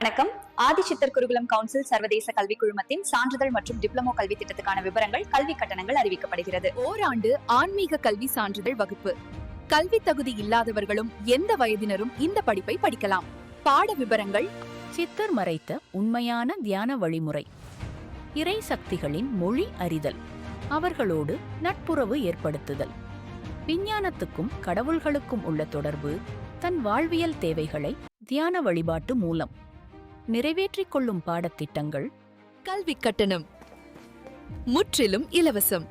வணக்கம். ஆதிசித்தர் குருகுலம் கவுன்சில் சர்வதேச கல்விக் குழுமத்தின் சான்றிதழ் மற்றும் டிப்ளமோ கல்வி திட்டத்துக்கான விவரங்கள், கல்வி கட்டணங்கள் அறிவிக்கப்படுகிறது. ஓராண்டு ஆன்மீக கல்வி சான்றிதழ் வகுப்பு. கல்வி தகுதி இல்லாதவர்களும் எந்த வயதினரும் இந்த படிப்பை படிக்கலாம். பாட விவரங்கள்: சித்தர் மறைத்த உண்மையான தியான வழிமுறை, இறை சக்திகளின் மொழி அறிதல், அவர்களோடு நட்புறவு ஏற்படுத்துதல், விஞ்ஞானத்துக்கும் கடவுள்களுக்கும் உள்ள தொடர்பு, தன் வாழ்வியல் தேவைகளை தியான வழிபாட்டு மூலம் நிறைவேற்றிக் கொள்ளும் பாடத்திட்டங்கள். கல்வி கட்டணம் முற்றிலும் இலவசம்.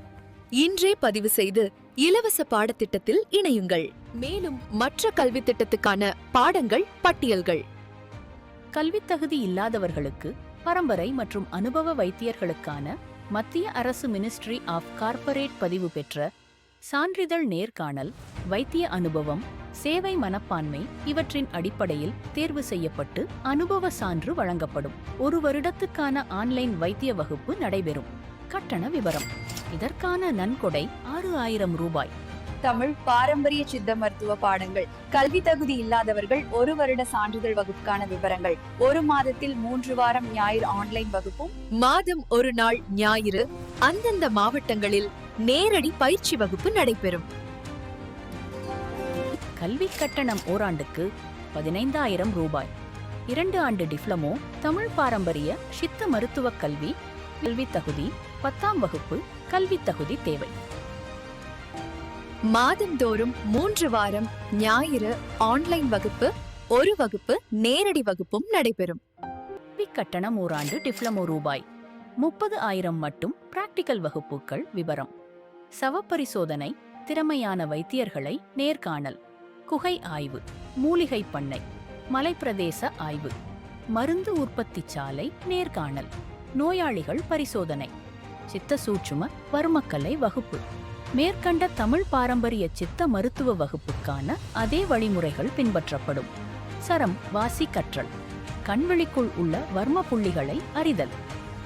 இன்றே பதிவு செய்து இலவச பாடத்திட்டத்தில் இணையுங்கள். மேலும் மற்ற கல்வி திட்டத்துக்கான பாடங்கள் பட்டியல்கள். கல்வி தகுதி இல்லாதவர்களுக்கு பரம்பரை மற்றும் அனுபவ வைத்தியர்களுக்கான மத்திய அரசு மினிஸ்ட்ரி ஆஃப் கார்ப்பரேட் பதிவு பெற்ற சான்றிதழ், நேர்காணல், வைத்திய அனுபவம், சேவை மனப்பான்மை இவற்றின் அடிப்படையில் தேர்வு செய்யப்பட்டு அனுபவ சான்று வழங்கப்படும். 1 வருடத்துக்கான ஆன்லைன் வைத்திய வகுப்பு நடைபெறும். கட்டண விவரம்: இதற்கான நன்கொடை ரூ. 6000. தமிழ் பாரம்பரிய சித்த மருத்துவ பாடங்கள். கல்வி தகுதி இல்லாதவர்கள் 1 வருட சான்றிதழ் வகுப்புக்கான விவரங்கள்: 1 மாதத்தில் 3 வாரம் ஞாயிறு ஆன்லைன் வகுப்பும், மாதம் 1 நாள் ஞாயிறு அந்தந்த மாவட்டங்களில் நேரடி பயிற்சி வகுப்பு நடைபெறும். கல்வி கட்டணம் ஓராண்டுக்கு ரூ. 15,000. 2 ஆண்டு டிப்ளமோ தமிழ் பாரம்பரிய சித்த மருத்துவ கல்வி. கல்வி தகுதி 10ஆம் வகுப்பு கல்வி தகுதி தேவை. மாதந்தோறும் 3 வாரம் ஞாயிறு ஆன்லைன் வகுப்பு, 1 வகுப்பு நேரடி வகுப்பும் நடைபெறும். கல்வி கட்டணம் ஓராண்டு டிப்ளமோ ரூ. 30,000 மட்டும். பிராக்டிகல் வகுப்புகள் விவரம்: சவப்பரிசோதனை, திறமையான வைத்தியர்களை நேர்காணல், குகை ஆய்வு, மூலிகை பண்ணை, மலைப்பிரதேச ஆய்வு, மருந்து உற்பத்தி சாலை நேர்காணல், நோயாளிகள் பரிசோதனை, சித்த சூட்சும வர்மக்கலை வகுப்பு. மேற்கண்ட தமிழ் பாரம்பரிய சித்த மருத்துவ வகுப்புக்கான அதே வழிமுறைகள் பின்பற்றப்படும். சரம் வாசி கற்றல், கண்விழிக்குள் உள்ள வர்ம புள்ளிகளை அறிதல்.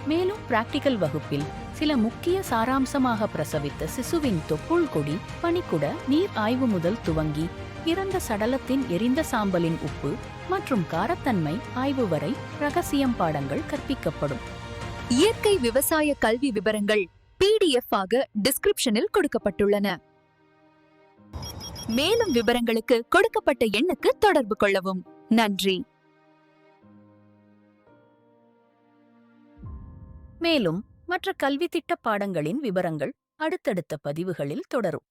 மேலும் பிராக்டிகல் வகுப்பில் சில முக்கிய சாராம்சமாக பிரசவித்த சிசுவின் தொப்புள் கொடி, பனிக்குட நீர் ஆய்வு முதல் துவங்கி இறந்த சடலத்தின் எரிந்த சாம்பலின் உப்பு மற்றும் காரத்தன்மை ஆய்வு வரை ரகசியம் பாடங்கள் கற்பிக்கப்படும். இயற்கை விவசாய கல்வி விவரங்கள் PDF ஆக டிஸ்கிரிப்ஷனில் கொடுக்கப்பட்டுள்ளன. மேலும் விவரங்களுக்கு கொடுக்கப்பட்ட எண்ணுக்கு தொடர்பு கொள்ளவும். நன்றி. மேலும் மற்ற கல்வி திட்ட பாடங்களின் விவரங்கள் அடுத்தடுத்த பதிவுகளில் தொடரும்.